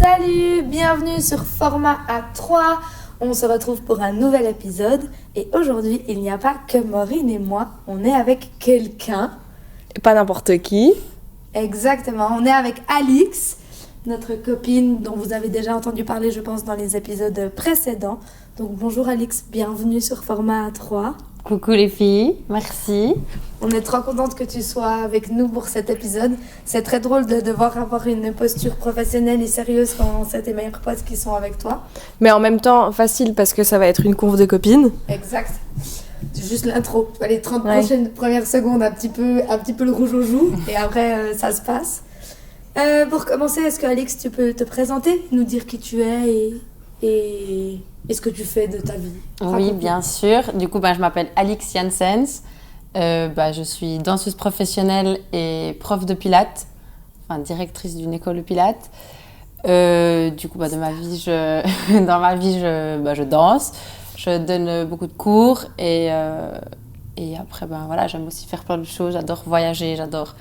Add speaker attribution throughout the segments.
Speaker 1: Salut, bienvenue sur Format A3. On se retrouve pour un nouvel épisode et aujourd'hui il n'y a pas que Maureen et moi, on est avec quelqu'un.
Speaker 2: Pas n'importe qui.
Speaker 1: Exactement, on est avec Alix, notre copine dont vous avez déjà entendu parler je pense dans les épisodes précédents. Donc bonjour Alix, bienvenue sur Format A3.
Speaker 3: Coucou les filles, merci.
Speaker 1: On est trop contente que tu sois avec nous pour cet épisode. C'est très drôle de devoir avoir une posture professionnelle et sérieuse quand c'est tes meilleurs potes qui sont avec toi.
Speaker 2: Mais en même temps, facile parce que ça va être une conf de copines.
Speaker 1: Exact. C'est juste l'intro. Les 30 prochaines premières secondes, un petit peu le rouge aux joues. Et après, ça se passe. Pour commencer, est-ce que Alix, tu peux te présenter, nous dire qui tu es et ce que tu fais de ta vie?
Speaker 3: Oui, bien sûr. Du coup, je m'appelle Alix Janssens. Je suis danseuse professionnelle et prof de pilates, directrice d'une école de pilates. Dans ma vie, je danse, je donne beaucoup de cours et après, j'aime aussi faire plein de choses. J'adore voyager, j'adore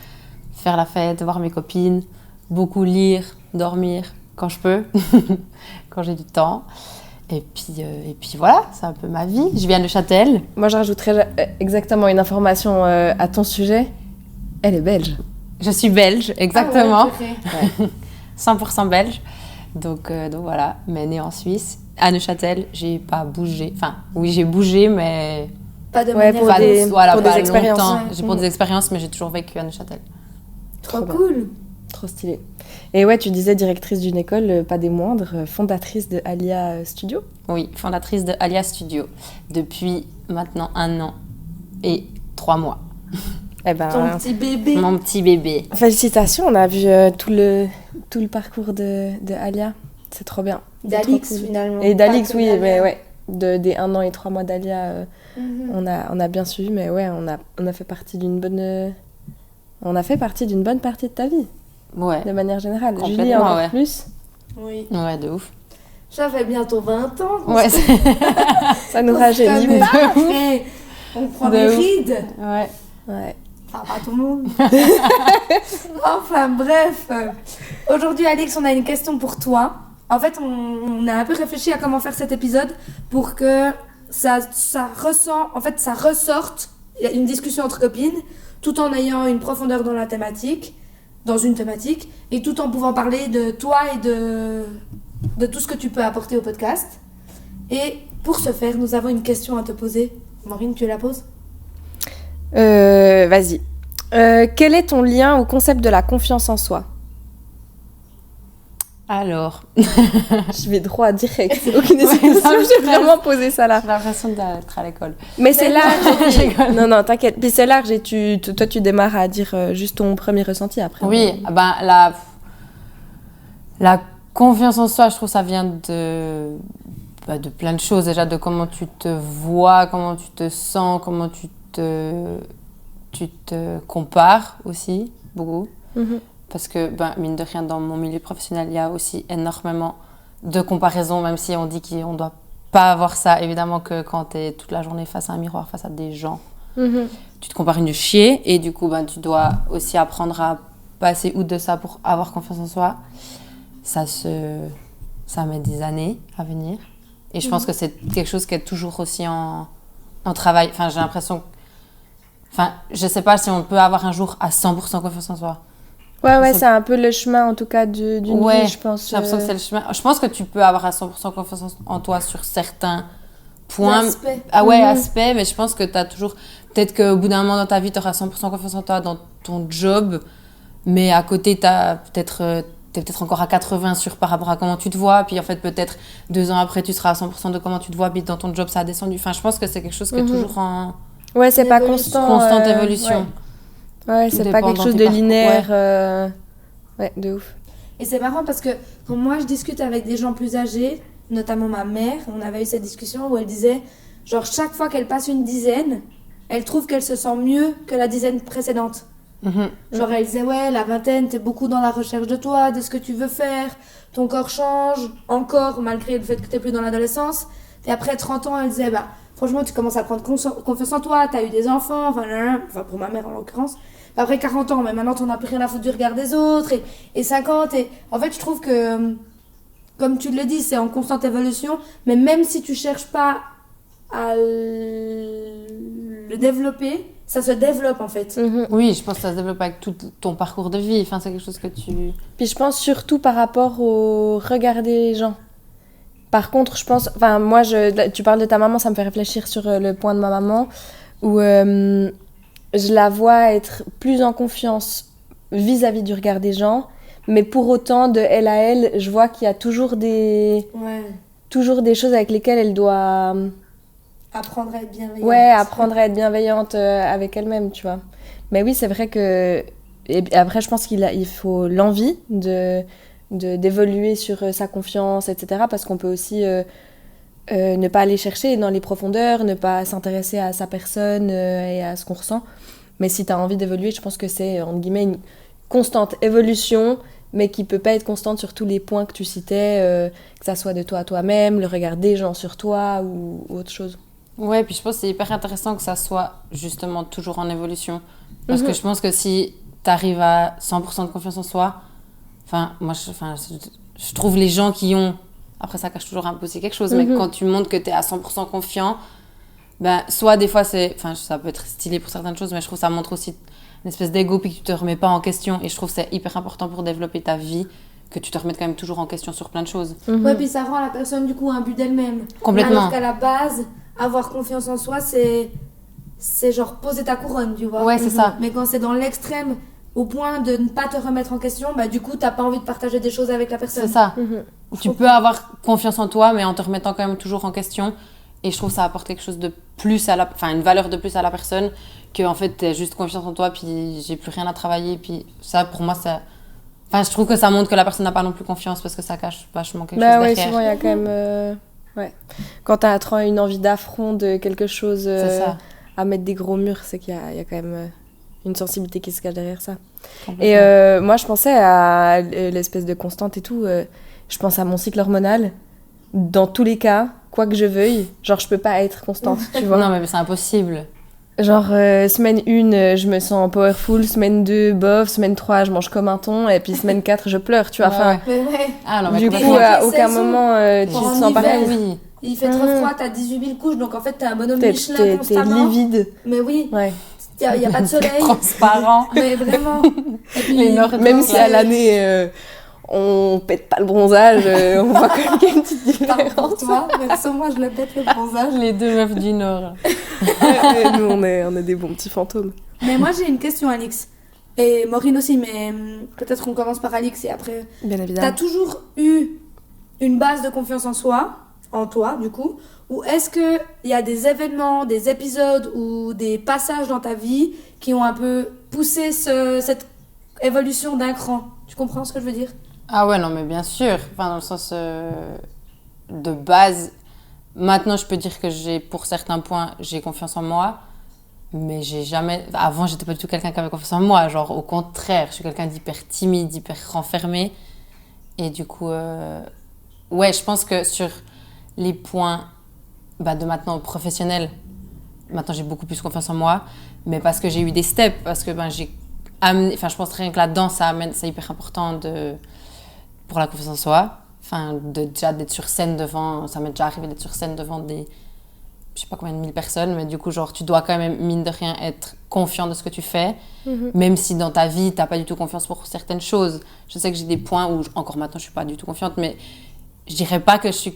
Speaker 3: faire la fête, voir mes copines, beaucoup lire, dormir quand je peux, quand j'ai du temps. Et puis voilà, c'est un peu ma vie. Je viens de Châtel.
Speaker 2: Moi, je rajouterais exactement une information à ton sujet. Elle est belge.
Speaker 3: Je suis belge, exactement.
Speaker 1: Ah ouais.
Speaker 3: 100% belge. Donc voilà, mais née en Suisse. À Neuchâtel, j'ai pas bougé. Enfin, oui, j'ai bougé, mais...
Speaker 1: Pas de
Speaker 2: pour des expériences.
Speaker 3: Longtemps. J'ai pour des expériences, mais j'ai toujours vécu à Neuchâtel.
Speaker 1: Trop cool.
Speaker 2: Trop stylé. Et ouais, tu disais directrice d'une école, pas des moindres, fondatrice de Alia Studio.
Speaker 3: Oui, fondatrice de Alia Studio depuis maintenant 1 an et 3 mois.
Speaker 1: Ton petit bébé.
Speaker 3: Mon petit bébé.
Speaker 2: Félicitations, on a vu tout le parcours de Alia. C'est trop bien.
Speaker 1: D'Alix
Speaker 2: trop cool.
Speaker 1: Finalement.
Speaker 2: Et d'Alix, oui, mais ouais. Des 1 an et 3 mois d'Alia, on a bien suivi, mais ouais, on a fait partie d'une bonne... On a fait partie d'une bonne partie de ta vie.
Speaker 3: Ouais.
Speaker 2: De manière générale.
Speaker 3: Complètement,
Speaker 2: Julie, encore
Speaker 3: ouais.
Speaker 2: plus.
Speaker 1: Oui.
Speaker 3: Ouais, de ouf.
Speaker 1: Ça fait bientôt 20 ans.
Speaker 3: Ouais,
Speaker 2: Ça nous rajeunit. Mais...
Speaker 1: Après, on prend des rides.
Speaker 3: Ouais.
Speaker 1: Enfin, pas tout le monde. Enfin, bref. Aujourd'hui, Alix, on a une question pour toi. En fait, on a un peu réfléchi à comment faire cet épisode pour que ça ressorte une discussion entre copines, tout en ayant une profondeur dans une thématique, et tout en pouvant parler de toi et de tout ce que tu peux apporter au podcast. Et pour ce faire, nous avons une question à te poser. Maureen, tu la poses ?
Speaker 2: Vas-y. Quel est ton lien au concept de la confiance en soi ?
Speaker 3: Alors,
Speaker 2: je vais droit direct. Aucune hésitation, j'ai vraiment posé ça là.
Speaker 3: J'ai l'impression d'être à l'école.
Speaker 2: Mais c'est large. Non, t'inquiète. Puis c'est large et toi, tu démarres à dire juste ton premier ressenti après.
Speaker 3: Oui, la confiance en soi, je trouve ça vient de plein de choses. Déjà, de comment tu te vois, comment tu te sens, comment tu te compares aussi, beaucoup. Mm-hmm. Parce que, mine de rien, dans mon milieu professionnel, il y a aussi énormément de comparaisons, même si on dit qu'on ne doit pas avoir ça. Évidemment que quand tu es toute la journée face à un miroir, face à des gens, tu te compares une chier. Et du coup, tu dois aussi apprendre à passer outre de ça pour avoir confiance en soi. Ça met des années à venir. Et je pense que c'est quelque chose qui est toujours aussi en travail. Enfin, j'ai l'impression... je ne sais pas si on peut avoir un jour à 100% confiance en soi.
Speaker 2: Ouais, c'est un peu le chemin, en tout cas, d'une vie, je pense.
Speaker 3: J'ai l'impression que c'est le chemin. Je pense que tu peux avoir à 100% confiance en toi sur certains points. Aspects, mais je pense que tu as toujours... Peut-être qu'au bout d'un moment dans ta vie, tu auras 100% confiance en toi dans ton job, mais à côté, t'es peut-être encore à 80 par rapport à comment tu te vois, puis en fait, peut-être 2 ans après, tu seras à 100% de comment tu te vois, puis dans ton job, ça a descendu. Enfin, je pense que c'est quelque chose qui est toujours en...
Speaker 2: Ouais, c'est pas constant.
Speaker 3: Constante évolution.
Speaker 2: Ouais, c'est pas quelque chose de linéaire. Ouais, de ouf.
Speaker 1: Et c'est marrant parce que quand moi je discute avec des gens plus âgés, notamment ma mère, on avait eu cette discussion où elle disait, genre chaque fois qu'elle passe une dizaine, elle trouve qu'elle se sent mieux que la dizaine précédente. Genre elle disait, ouais, la vingtaine, t'es beaucoup dans la recherche de toi, de ce que tu veux faire, ton corps change encore malgré le fait que t'es plus dans l'adolescence. Et après 30 ans, elle disait, franchement, tu commences à prendre confiance en toi, t'as eu des enfants, enfin pour ma mère en l'occurrence. Après 40 ans, mais maintenant, t'en as plus rien à foutre du regard des autres, et 50, et en fait, je trouve que comme tu le dis, c'est en constante évolution, mais même si tu cherches pas à le développer, ça se développe en fait.
Speaker 3: Oui, je pense que ça se développe avec tout ton parcours de vie. Enfin, c'est quelque chose que tu...
Speaker 2: Puis je pense surtout par rapport au regard des gens. Par contre, je pense... Enfin, moi, tu parles de ta maman, ça me fait réfléchir sur le point de ma maman, où je la vois être plus en confiance vis-à-vis du regard des gens, mais pour autant, de elle à elle, je vois qu'il y a toujours des choses avec lesquelles elle doit...
Speaker 1: Apprendre à être bienveillante.
Speaker 2: Ouais, apprendre à être bienveillante avec elle-même, tu vois. Mais oui, c'est vrai que... Et après, je pense qu'il faut l'envie d'évoluer sur sa confiance, etc. Parce qu'on peut aussi ne pas aller chercher dans les profondeurs, ne pas s'intéresser à sa personne et à ce qu'on ressent. Mais si tu as envie d'évoluer, je pense que c'est, entre guillemets, une constante évolution, mais qui peut pas être constante sur tous les points que tu citais, que ça soit de toi à toi-même, le regard des gens sur toi ou autre chose.
Speaker 3: Ouais, puis je pense que c'est hyper intéressant que ça soit justement toujours en évolution. Parce que je pense que si tu arrives à 100% de confiance en soi, je trouve les gens qui ont... Après, ça cache toujours un peu aussi quelque chose, mais quand tu montres que tu es à 100% confiant, ben, soit des fois, ça peut être stylé pour certaines choses, mais je trouve que ça montre aussi une espèce d'ego, puis que tu te remets pas en question. Et je trouve que c'est hyper important pour développer ta vie, que tu te remettes quand même toujours en question sur plein de choses.
Speaker 1: Ouais, puis ça rend la personne, du coup, un but d'elle-même.
Speaker 3: Complètement.
Speaker 1: Alors qu'à la base, avoir confiance en soi, c'est genre poser ta couronne, tu vois.
Speaker 3: Ouais, c'est ça.
Speaker 1: Mais quand c'est dans l'extrême, au point de ne pas te remettre en question, bah du coup, t'as pas envie de partager des choses avec la personne.
Speaker 3: C'est ça. Tu peux avoir confiance en toi, mais en te remettant quand même toujours en question. Et je trouve que ça apporte quelque chose de plus une valeur de plus à la personne, que en fait, t'as juste confiance en toi, puis j'ai plus rien à travailler. Puis ça, pour moi, ça... Enfin, je trouve que ça montre que la personne n'a pas non plus confiance, parce que ça cache vachement quelque chose derrière.
Speaker 2: Souvent, il y a quand même... Ouais. Quand t'as une envie d'affront de quelque chose à mettre des gros murs, c'est qu'il y a quand même une sensibilité qui se cache derrière ça. Et moi, je pensais à l'espèce de constante et tout. Je pense à mon cycle hormonal. Dans tous les cas, quoi que je veuille, genre, je peux pas être constante, tu vois.
Speaker 3: Non, mais c'est impossible.
Speaker 2: Genre, semaine 1, je me sens powerful. Semaine 2, bof. Semaine 3, je mange comme un thon. Et puis semaine 4, je pleure, tu vois. Enfin,
Speaker 3: Ah, non, mais
Speaker 2: du coup, à aucun moment, tu te sens pareil.
Speaker 3: Oui.
Speaker 1: Il fait très froid, t'as 18 000 couches, donc en fait, t'es un bonhomme Michelin
Speaker 2: T'es
Speaker 1: constamment.
Speaker 2: livide.
Speaker 1: Mais oui,
Speaker 2: Ouais.
Speaker 1: il n'y a pas de soleil.
Speaker 3: Transparent.
Speaker 1: Mais vraiment. Et puis,
Speaker 2: Même si à l'année, on pète pas le bronzage, on voit quand même qu'il y a une petite différence.
Speaker 1: pour toi, perso, moi, je le pète le bronzage.
Speaker 3: Les deux meufs du Nord.
Speaker 2: Et nous, on est des bons petits fantômes.
Speaker 1: Mais moi, j'ai une question, Alix. Et Maureen aussi, mais peut-être qu'on commence par Alix et après.
Speaker 2: Bien évidemment.
Speaker 1: T'as toujours eu une base de confiance en soi, en toi, du coup, ou est-ce qu'il y a des événements, des épisodes ou des passages dans ta vie qui ont un peu poussé cette évolution d'un cran? Tu comprends ce que je veux dire?
Speaker 3: Ah ouais, non, mais bien sûr. Enfin, dans le sens de base. Maintenant, je peux dire que pour certains points, j'ai confiance en moi. Mais j'ai jamais... Avant, j'étais pas du tout quelqu'un qui avait confiance en moi. Genre, au contraire, je suis quelqu'un d'hyper timide, hyper renfermé. Et du coup, ouais, je pense que sur les points de maintenant professionnels, maintenant, j'ai beaucoup plus confiance en moi. Mais parce que j'ai eu des steps, parce que j'ai amené... Enfin, je pense rien que là-dedans, c'est hyper important pour la confiance en soi. Enfin, déjà d'être sur scène devant... Ça m'est déjà arrivé d'être sur scène devant des... Je sais pas combien de mille personnes, mais du coup, genre, tu dois quand même, mine de rien, être confiant de ce que tu fais. Même si dans ta vie, t'as pas du tout confiance pour certaines choses. Je sais que j'ai des points où, encore maintenant, je suis pas du tout confiante, mais je dirais pas que je suis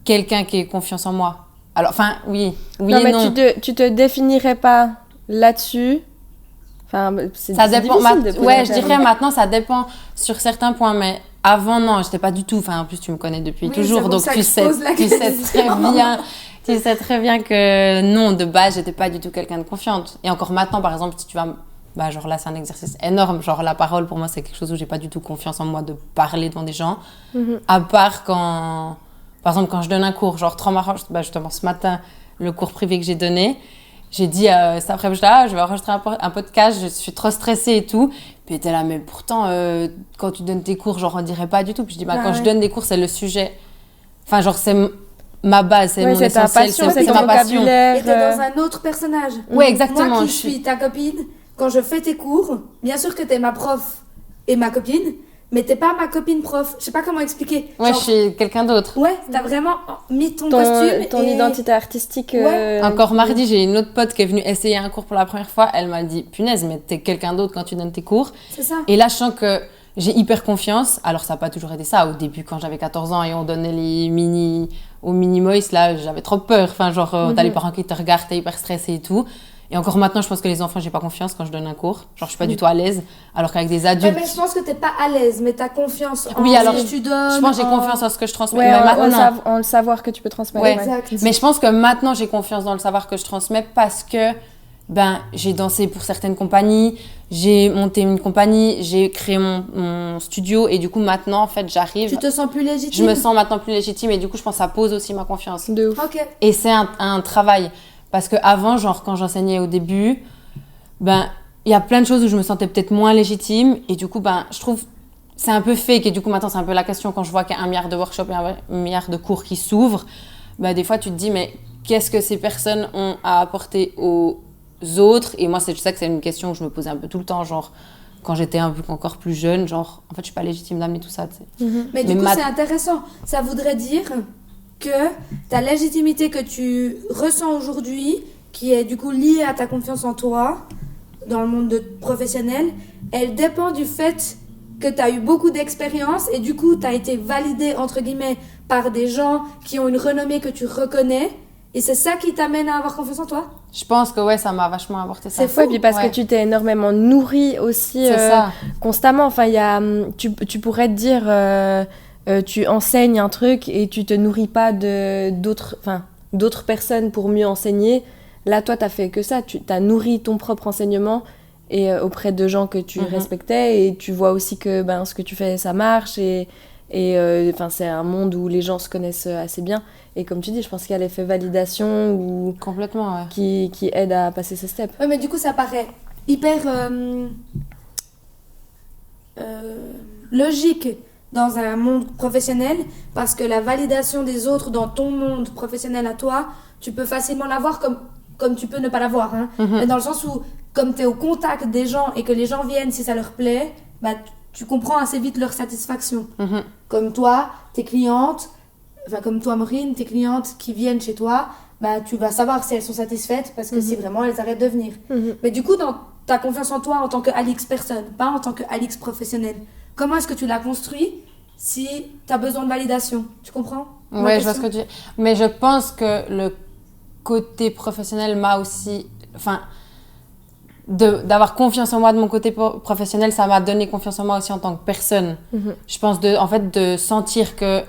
Speaker 3: quelqu'un qui ait confiance en moi. Alors, enfin, oui non, et
Speaker 2: mais
Speaker 3: non.
Speaker 2: tu te définirais pas là-dessus. Enfin,
Speaker 3: ça dépend.
Speaker 2: Ouais,
Speaker 3: je dirais maintenant, ça dépend sur certains points, mais avant, non, j'étais pas du tout. Enfin, en plus, tu me connais depuis toujours, donc tu sais très bien. Tu sais très bien que non, de base, j'étais pas du tout quelqu'un de confiante. Et encore maintenant, par exemple, si tu vas... genre là, c'est un exercice énorme. Genre la parole, pour moi, c'est quelque chose où j'ai pas du tout confiance en moi de parler devant des gens. À part quand... Par exemple, quand je donne un cours, genre justement, ce matin, le cours privé que j'ai donné, j'ai dit cet après-midi, je vais enregistrer un podcast, je suis trop stressée et tout. Puis t'es là, mais pourtant, quand tu donnes tes cours, genre on dirait pas du tout. Puis je dis, quand je donne des cours, c'est le sujet. Enfin, genre, c'est ma base, c'est mon essentiel, c'est ma passion.
Speaker 1: Et t'es dans un autre personnage.
Speaker 3: Ouais, exactement.
Speaker 1: Moi qui suis ta copine, quand je fais tes cours, bien sûr que t'es ma prof et ma copine, mais t'es pas ma copine prof. Je sais pas comment expliquer.
Speaker 3: Ouais,
Speaker 1: Genre,
Speaker 3: je suis quelqu'un d'autre.
Speaker 1: Ouais, t'as vraiment mis ton costume
Speaker 2: ton
Speaker 1: et...
Speaker 2: identité artistique.
Speaker 1: Ouais.
Speaker 3: Encore mardi, j'ai une autre pote qui est venue essayer un cours pour la première fois. Elle m'a dit, punaise, mais t'es quelqu'un d'autre quand tu donnes tes cours.
Speaker 1: C'est ça.
Speaker 3: Et là, je sens que j'ai hyper confiance. Alors, ça n'a pas toujours été ça. Au début, quand j'avais 14 ans et on donnait les au mini-moïse, là, j'avais trop peur. Enfin, genre, t'as les parents qui te regardent, t'es hyper stressée et tout. Et encore maintenant, je pense que les enfants, j'ai pas confiance quand je donne un cours. Genre, je suis pas du tout à l'aise. Alors qu'avec des adultes.
Speaker 1: Ouais, mais je pense que t'es pas à l'aise, mais t'as confiance en
Speaker 3: Oui, alors,
Speaker 1: ce que tu donnes.
Speaker 3: Je pense que j'ai confiance en ce que je transmets.
Speaker 2: Ouais,
Speaker 3: mais maintenant.
Speaker 2: en le savoir que tu peux transmettre.
Speaker 3: Ouais.
Speaker 1: Exact.
Speaker 3: Mais je pense que maintenant, j'ai confiance dans le savoir que je transmets parce que j'ai dansé pour certaines compagnies, j'ai monté une compagnie, j'ai créé mon studio et du coup, maintenant, en fait, j'arrive.
Speaker 1: Tu te sens plus légitime.
Speaker 3: Je me sens maintenant plus légitime et du coup, je pense que ça pose aussi ma confiance.
Speaker 2: De ouf.
Speaker 1: Ok.
Speaker 3: Et c'est un travail. Parce qu'avant, genre, quand j'enseignais au début, il y a plein de choses où je me sentais peut-être moins légitime et du coup, je trouve c'est un peu fake et du coup, maintenant, c'est un peu la question quand je vois qu'il y a 1 milliard de workshops et 1 milliard de cours qui s'ouvrent. Des fois, tu te dis, mais qu'est-ce que ces personnes ont à apporter aux autres? Et moi, je sais que c'est une question que je me posais un peu tout le temps, genre, quand j'étais encore plus jeune, genre, en fait, je suis pas légitime d'amener tout ça, tu sais.
Speaker 1: Mais du coup, c'est intéressant. Ça voudrait dire que ta légitimité que tu ressens aujourd'hui, qui est du coup liée à ta confiance en toi, dans le monde professionnel, elle dépend du fait que tu as eu beaucoup d'expérience et du coup, tu as été validé, entre guillemets, par des gens qui ont une renommée que tu reconnais. Et c'est ça qui t'amène à avoir confiance en toi?
Speaker 3: Je pense que ouais, ça m'a vachement apporté ça.
Speaker 2: C'est fou, et puis parce que tu t'es énormément nourri aussi constamment. Enfin, tu pourrais te dire, tu enseignes un truc et tu te nourris pas d'autres personnes pour mieux enseigner. Là, toi, t'as fait que ça. Tu as nourri ton propre enseignement et auprès de gens que tu respectais et tu vois aussi que ce que tu fais, ça marche et c'est un monde où les gens se connaissent assez bien. Et comme tu dis, je pense qu'il y a l'effet validation
Speaker 3: complètement, ouais.
Speaker 2: qui aide à passer ces steps.
Speaker 1: Ouais, mais du coup, ça paraît hyper logique dans un monde professionnel parce que la validation des autres dans ton monde professionnel à toi, tu peux facilement l'avoir comme tu peux ne pas l'avoir. Hein. Mais dans le sens où, comme tu es au contact des gens et que les gens viennent si ça leur plaît, tu comprends assez vite leur satisfaction. Comme toi, tes clientes, comme toi Maureen, tes clientes qui viennent chez toi, tu vas savoir si elles sont satisfaites parce que si vraiment elles arrêtent de venir. Mais du coup, dans ta confiance en toi en tant qu'Alix personne, pas en tant qu'Alix professionnel, comment est-ce que tu l'as construit si tu as besoin de validation? Tu comprends?
Speaker 3: Ouais, je vois ce que tu dis. Mais je pense que le côté professionnel m'a aussi... d'avoir confiance en moi de mon côté professionnel, ça m'a donné confiance en moi aussi en tant que personne. Je pense de sentir que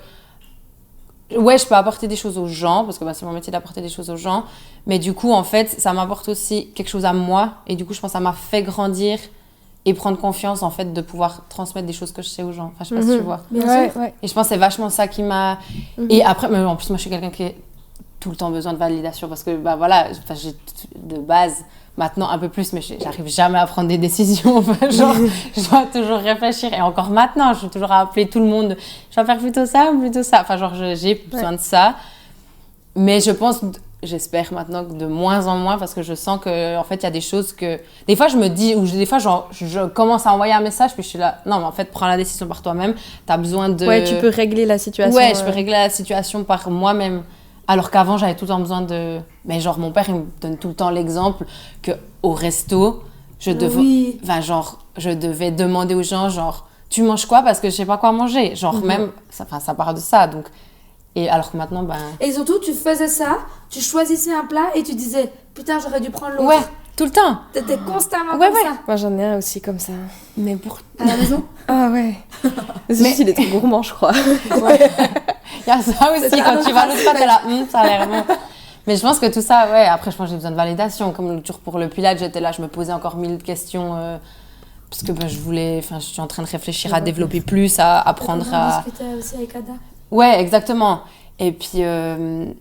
Speaker 3: ouais, je peux apporter des choses aux gens parce que c'est mon métier d'apporter des choses aux gens, mais du coup en fait ça m'apporte aussi quelque chose à moi et du coup je pense que ça m'a fait grandir et prendre confiance en fait de pouvoir transmettre des choses que je sais aux gens. Enfin, je sais pas si tu vois.
Speaker 1: Bien sûr.
Speaker 3: Et je pense que c'est vachement ça qui m'a... Et après, mais en plus moi je suis quelqu'un qui a tout le temps besoin de validation parce que j'ai de base maintenant un peu plus, mais j'arrive jamais à prendre des décisions. Je dois toujours réfléchir. Et encore maintenant, je suis toujours à appeler tout le monde. Je vais faire plutôt ça ou plutôt ça. J'ai besoin de ça. Mais j'espère maintenant que de moins en moins, parce que je sens qu'en fait, il y a des choses que... Des fois, je me dis, ou des fois, je commence à envoyer un message, puis je suis là, non, mais en fait, prends la décision par toi-même. Tu as besoin de...
Speaker 2: Ouais, tu peux régler la situation.
Speaker 3: Ouais, je peux régler la situation par moi-même. Alors qu'avant, j'avais tout le temps besoin de... Mais mon père, il me donne tout le temps l'exemple qu'au resto, je devais demander aux gens, tu manges quoi? Parce que je sais pas quoi manger. Même, ça part de ça. Donc... Et alors que maintenant,
Speaker 1: Et surtout, tu faisais ça, tu choisissais un plat et tu disais, putain, j'aurais dû prendre l'autre.
Speaker 3: Ouais, tout le temps.
Speaker 1: T'étais constamment comme ça.
Speaker 2: Moi, j'en ai un aussi comme ça.
Speaker 3: Mais pour...
Speaker 1: À la maison?
Speaker 2: Ah ouais. Mais il est trop gourmand, je crois.
Speaker 3: Ouais. Il y a ça aussi, quand tu vas l'autre fois, t'es là, ça a l'air bon. Mais je pense que tout ça, ouais, après, je pense que j'ai besoin de validation. Comme le tour pour le Pilates, j'étais là, je me posais encore 1000 questions. Parce que je suis en train de réfléchir à développer plus, à apprendre à...
Speaker 1: On discutait aussi avec Ada.
Speaker 3: Ouais, exactement. Et puis, même,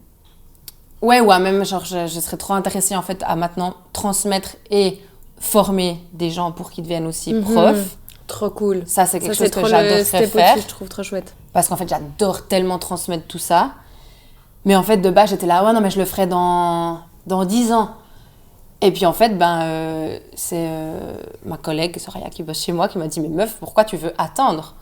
Speaker 3: je serais trop intéressée, en fait, à maintenant transmettre et former des gens pour qu'ils deviennent aussi profs.
Speaker 2: Trop cool.
Speaker 3: Ça, c'est quelque chose que j'adorerais faire.
Speaker 2: Aussi, je trouve trop chouette.
Speaker 3: Parce qu'en fait, j'adore tellement transmettre tout ça. Mais en fait, de base, j'étais là, ouais, non, mais je le ferai dans 10 ans. Et puis, en fait, c'est ma collègue, Soraya, qui bosse chez moi, qui m'a dit, mais meuf, pourquoi tu veux attendre ?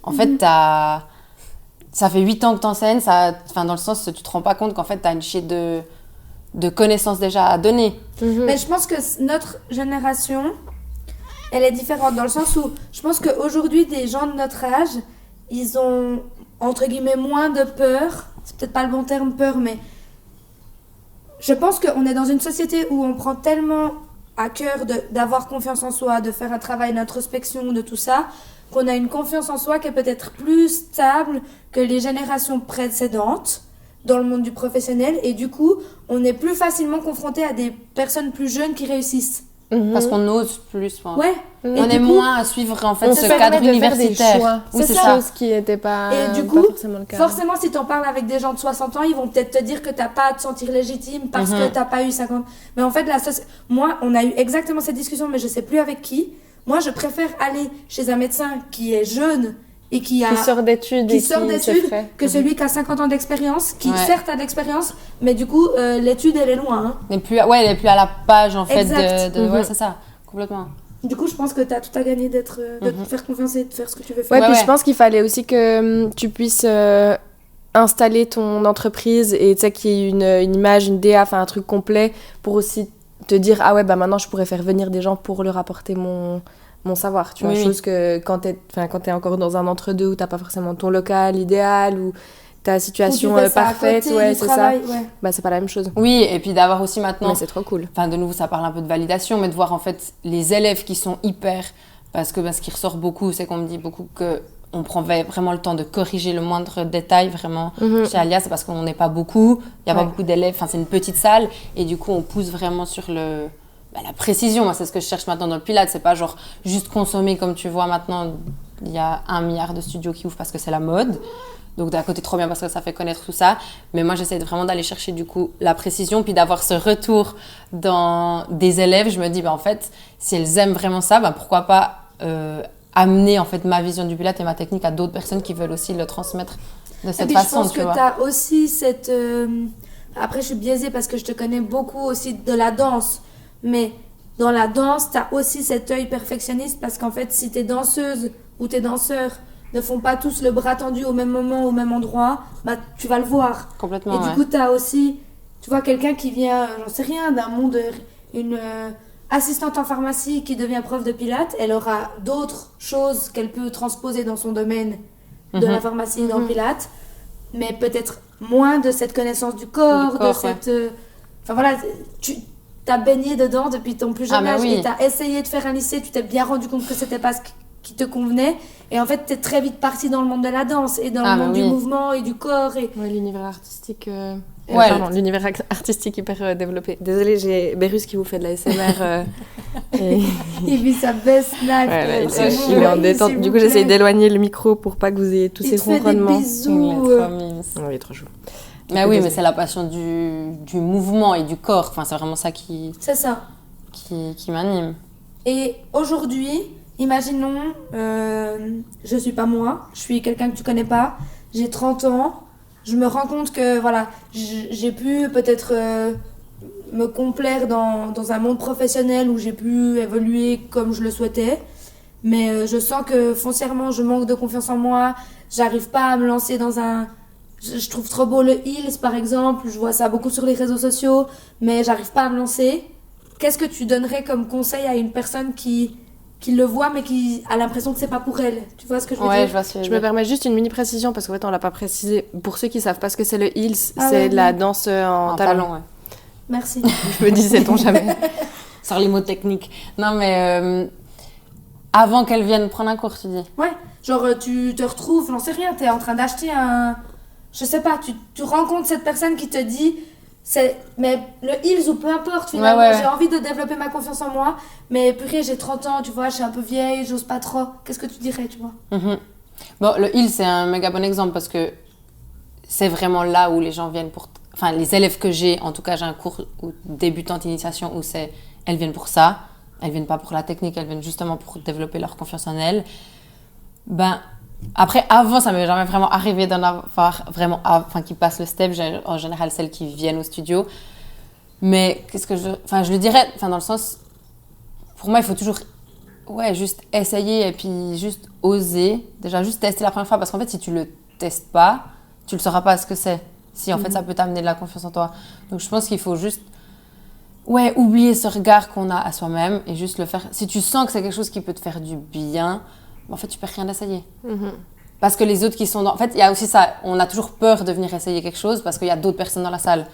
Speaker 3: En fait, ça fait 8 ans que t'enseignes, dans le sens où tu te rends pas compte qu'en fait, t'as une chier de connaissances déjà à donner.
Speaker 1: Mais je pense que notre génération, elle est différente dans le sens où je pense qu'aujourd'hui, des gens de notre âge, ils ont, entre guillemets, moins de peur. C'est peut-être pas le bon terme, peur, mais je pense qu'on est dans une société où on prend tellement à cœur d'avoir confiance en soi, de faire un travail d'introspection, de tout ça, qu'on a une confiance en soi qui est peut-être plus stable que les générations précédentes dans le monde du professionnel. Et du coup, on est plus facilement confronté à des personnes plus jeunes qui réussissent.
Speaker 3: Parce qu'on ose plus.
Speaker 1: Ouais.
Speaker 3: On est moins à suivre en fait
Speaker 2: on
Speaker 3: ce
Speaker 2: se
Speaker 3: cadre
Speaker 2: permet de faire des
Speaker 3: universitaire.
Speaker 2: choix.
Speaker 3: Oui,
Speaker 2: c'est
Speaker 3: c'est
Speaker 2: ça.
Speaker 3: ça.
Speaker 2: Chose qui n'était pas,
Speaker 1: Et du
Speaker 2: pas
Speaker 1: coup,
Speaker 2: forcément le cas.
Speaker 1: forcément, si t'en parles avec des gens de 60 ans, ils vont peut-être te dire que t'as pas à te sentir légitime parce que t'as pas eu 50. Mais en fait, moi, on a eu exactement cette discussion, mais je sais plus avec qui. Moi, je préfère aller chez un médecin qui est jeune et qui
Speaker 2: sort d'études
Speaker 1: que celui qui a 50 ans d'expérience, qui certes a de l'expérience, mais du coup, l'étude, elle est loin. Hein.
Speaker 3: Elle est plus à la page en fait
Speaker 1: Exact.
Speaker 3: Ouais, c'est ça, complètement.
Speaker 1: Du coup, je pense que tu as tout à gagner de te faire confiance et de faire ce que tu veux faire.
Speaker 2: Ouais, puis je pense qu'il fallait aussi que tu puisses installer ton entreprise et tu sais qu'il y ait une image, une DA, enfin un truc complet pour aussi te dire ah ouais, bah maintenant je pourrais faire venir des gens pour leur apporter mon savoir. Tu vois, chose que quand t'es encore dans un entre-deux où t'as pas forcément ton local idéal ou ta situation parfaite, c'est
Speaker 1: travail,
Speaker 2: ça. Bah c'est pas la même chose.
Speaker 3: Oui, et puis d'avoir aussi maintenant.
Speaker 2: Mais c'est trop cool.
Speaker 3: Enfin, de nouveau, ça parle un peu de validation, mais de voir en fait les élèves qui sont hyper. Parce que ce qui ressort beaucoup, c'est qu'on me dit beaucoup que on prend vraiment le temps de corriger le moindre détail, vraiment. Chez Alia, c'est parce qu'on n'est pas beaucoup, il n'y a pas beaucoup d'élèves, enfin c'est une petite salle, et du coup on pousse vraiment sur la précision. Moi, c'est ce que je cherche maintenant dans le Pilates, c'est pas genre juste consommer comme tu vois maintenant, il y a 1 milliard de studios qui ouvrent parce que c'est la mode. Donc d'un côté trop bien parce que ça fait connaître tout ça, mais moi j'essaie vraiment d'aller chercher du coup la précision, puis d'avoir ce retour dans des élèves. Je me dis en fait si elles aiment vraiment ça, pourquoi pas amener en fait ma vision du Pilates et ma technique à d'autres personnes qui veulent aussi le transmettre de cette façon.
Speaker 1: Je pense que tu as aussi cette après je suis biaisée parce que je te connais beaucoup aussi de la danse, mais dans la danse tu as aussi cet œil perfectionniste parce qu'en fait si t'es danseuse ou t'es danseur ne font pas tous le bras tendu au même moment, au même endroit, tu vas le voir.
Speaker 3: Complètement,
Speaker 1: et du coup, tu as aussi, tu vois, quelqu'un qui vient, j'en sais rien, d'un monde, une assistante en pharmacie qui devient prof de pilates, elle aura d'autres choses qu'elle peut transposer dans son domaine de la pharmacie dans le pilates, mais peut-être moins de cette connaissance du corps, cette... Enfin voilà, tu t'as baigné dedans depuis ton plus jeune âge et tu as essayé de faire un lycée, tu t'es bien rendu compte que c'était pas ce qui te convenait, et en fait t'es très vite parti dans le monde de la danse et dans le monde du mouvement et du corps et...
Speaker 2: l'univers artistique l'univers artistique hyper développé. Désolée, j'ai Bérus qui vous fait de la SMR
Speaker 1: il vit sa best life.
Speaker 2: Il est en détente, du coup j'essaye d'éloigner le micro pour pas que vous ayez tous ces ronronnements.
Speaker 1: Il te fait des bisous.
Speaker 2: Il est trop chou.
Speaker 3: Mais oui, mais c'est la passion du mouvement et du corps, enfin c'est vraiment ça qui m'anime.
Speaker 1: Et aujourd'hui, imaginons, je suis pas moi, je suis quelqu'un que tu connais pas, j'ai 30 ans, je me rends compte que voilà, j'ai pu peut-être me complaire dans un monde professionnel où j'ai pu évoluer comme je le souhaitais, mais je sens que foncièrement je manque de confiance en moi, j'arrive pas à me lancer dans un... Je trouve trop beau le Heels par exemple, je vois ça beaucoup sur les réseaux sociaux, mais j'arrive pas à me lancer. Qu'est-ce que tu donnerais comme conseil à une personne qui le voit mais qui a l'impression que c'est pas pour elle? Tu vois ce que je veux dire?
Speaker 3: Je vois ce que
Speaker 2: je me permets juste une mini précision parce qu'en fait on l'a pas précisé. Pour ceux qui savent pas ce que c'est le heels, c'est de la danse en talons.
Speaker 1: Merci.
Speaker 2: Je me dis, sait-on jamais.
Speaker 3: Sur les mots techniques. Non mais avant qu'elle vienne prendre un cours, tu dis?
Speaker 1: Ouais, genre tu te retrouves, j'en sais rien, t'es en train d'acheter un... Je sais pas, tu rencontres cette personne qui te dit... mais le heels ou peu importe, finalement, j'ai envie de développer ma confiance en moi, mais purée, j'ai 30 ans, tu vois, je suis un peu vieille, j'ose pas trop. Qu'est-ce que tu dirais, tu vois?
Speaker 3: Bon, le heels, c'est un méga bon exemple parce que c'est vraiment là où les gens viennent pour... Enfin, les élèves que j'ai, en tout cas, j'ai un cours débutante initiation où elles viennent pour ça. Elles viennent pas pour la technique, elles viennent justement pour développer leur confiance en elles. Après, avant, ça m'est jamais vraiment arrivé d'en avoir vraiment, qui passent le step. J'ai en général celles qui viennent au studio. Mais qu'est-ce que je le dirais, dans le sens, pour moi, il faut toujours ouais, juste essayer et puis juste oser. Déjà, juste tester la première fois. Parce qu'en fait, si tu le testes pas, tu le sauras pas ce que c'est. Si, en fait, ça peut t'amener de la confiance en toi. Donc, je pense qu'il faut juste, ouais, oublier ce regard qu'on a à soi-même et juste le faire. Si tu sens que c'est quelque chose qui peut te faire du bien, en fait, tu perds rien d'essayer. Parce que les autres qui sont dans... En fait, il y a aussi ça. On a toujours peur de venir essayer quelque chose parce qu'il y a d'autres personnes dans la salle.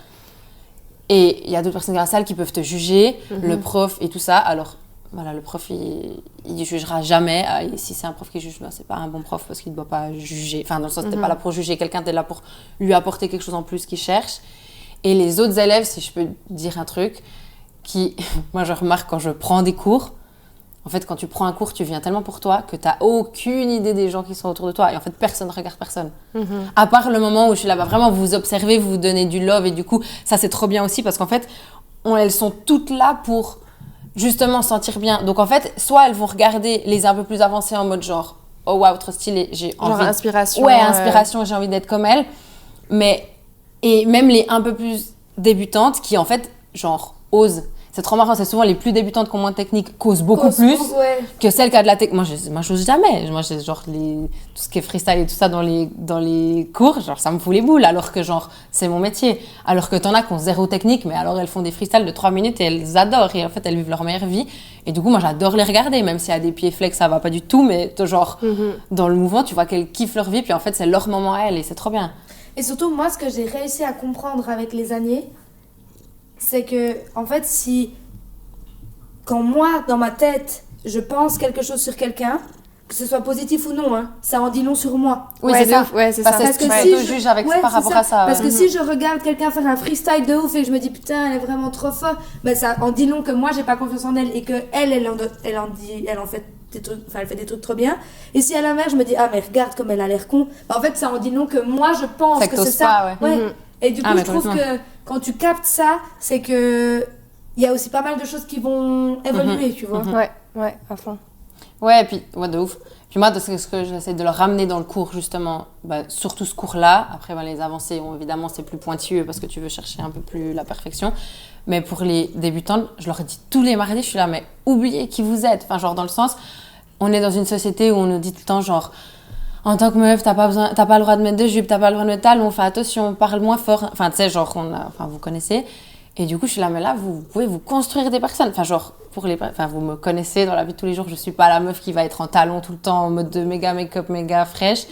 Speaker 3: Et il y a d'autres personnes dans la salle qui peuvent te juger, le prof et tout ça. Alors, voilà, le prof, il jugera jamais. Et si c'est un prof qui juge, ben, c'est pas un bon prof parce qu'il ne doit pas juger. Enfin, dans le sens, t'es pas là pour juger quelqu'un, t'es là pour lui apporter quelque chose en plus qu'il cherche. Et les autres élèves, si je peux dire un truc, moi, je remarque quand je prends des cours, en fait, quand tu prends un cours, tu viens tellement pour toi que tu n'as aucune idée des gens qui sont autour de toi. Et en fait, personne ne regarde personne. À part le moment où je suis là, bah, vraiment, vous vous observez, vous vous donnez du love. Et du coup, ça, c'est trop bien aussi parce qu'en fait, elles sont toutes là pour justement se sentir bien. Donc, en fait, soit elles vont regarder les un peu plus avancés en mode genre, oh waouh, trop stylé, j'ai envie.
Speaker 2: Genre inspiration.
Speaker 3: Ouais, inspiration, j'ai envie d'être comme elle. Et même les un peu plus débutantes qui, en fait, genre, osent. C'est trop marrant, c'est souvent les plus débutantes qui ont moins de technique causent beaucoup plus que celles qui ont de la technique. Moi, j'ose jamais. Moi, j'ai genre tout ce qui est freestyle et tout ça dans les cours, genre ça me fout les boules, alors que genre c'est mon métier. Alors que t'en as qui ont zéro technique, mais alors elles font des freestyles de 3 minutes et elles adorent. Et en fait, elles vivent leur meilleure vie. Et du coup, moi, j'adore les regarder, même s'il y a des pieds flex, ça va pas du tout, mais genre dans le mouvement, tu vois qu'elles kiffent leur vie, puis en fait, c'est leur moment à elles et c'est trop bien.
Speaker 1: Et surtout, moi, ce que j'ai réussi à comprendre avec les années, c'est que, en fait, quand moi, dans ma tête, je pense quelque chose sur quelqu'un, que ce soit positif ou non, hein, ça en dit long sur moi.
Speaker 3: Oui, c'est ça.
Speaker 2: Ouais, c'est ça.
Speaker 3: Parce que si tu juges par rapport à ça.
Speaker 1: Parce que si je regarde quelqu'un faire un freestyle de ouf et que je me dis putain, elle est vraiment trop forte, ben ça en dit long que moi, j'ai pas confiance en elle et que elle en fait des trucs, enfin, elle fait des trucs trop bien. Et si à l'inverse, je me dis ah, mais regarde comme elle a l'air con, ben, en fait, ça en dit long que moi, je pense que c'est ça.
Speaker 3: Pas, ouais.
Speaker 1: Et du coup, je trouve que quand tu captes ça, c'est que il y a aussi pas mal de choses qui vont évoluer, tu vois.
Speaker 2: Ouais, à fond.
Speaker 3: Ouais, et puis, ouais, de ouf. Puis moi, c'est ce que j'essaie de leur ramener dans le cours, justement, surtout ce cours-là. Après, les avancées, évidemment, c'est plus pointilleux parce que tu veux chercher un peu plus la perfection. Mais pour les débutantes, je leur dis tous les mardis, je suis là, mais oubliez qui vous êtes. Enfin, genre, dans le sens, on est dans une société où on nous dit tout le temps, genre, en tant que meuf, t'as pas le droit de mettre de jupe, t'as pas le droit de mettre de talons, fais attention, parle moins fort. Enfin, tu sais, genre, vous connaissez. Et du coup, je suis là, mais là, vous pouvez vous construire des personnes. Enfin, genre, vous me connaissez dans la vie de tous les jours, je suis pas la meuf qui va être en talons tout le temps, en mode de méga make-up, méga fraîche.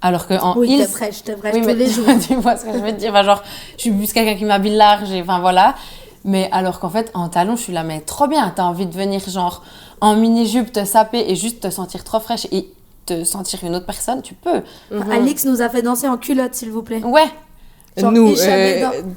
Speaker 3: Alors que en
Speaker 1: oui,
Speaker 3: heels...
Speaker 1: t'es fraîche tous les jours.
Speaker 3: Tu vois ce que je veux te dire? Enfin, genre, je suis plus quelqu'un qui m'habille large, enfin, voilà. Mais alors qu'en fait, en talons, je suis là, mais trop bien. T'as envie de venir, genre, en mini-jupe, te saper et juste te sentir trop fraîche et te sentir une autre personne, tu peux.
Speaker 1: Alix nous a fait danser en culotte, s'il vous plaît.
Speaker 3: Ouais.
Speaker 2: Genre, nous,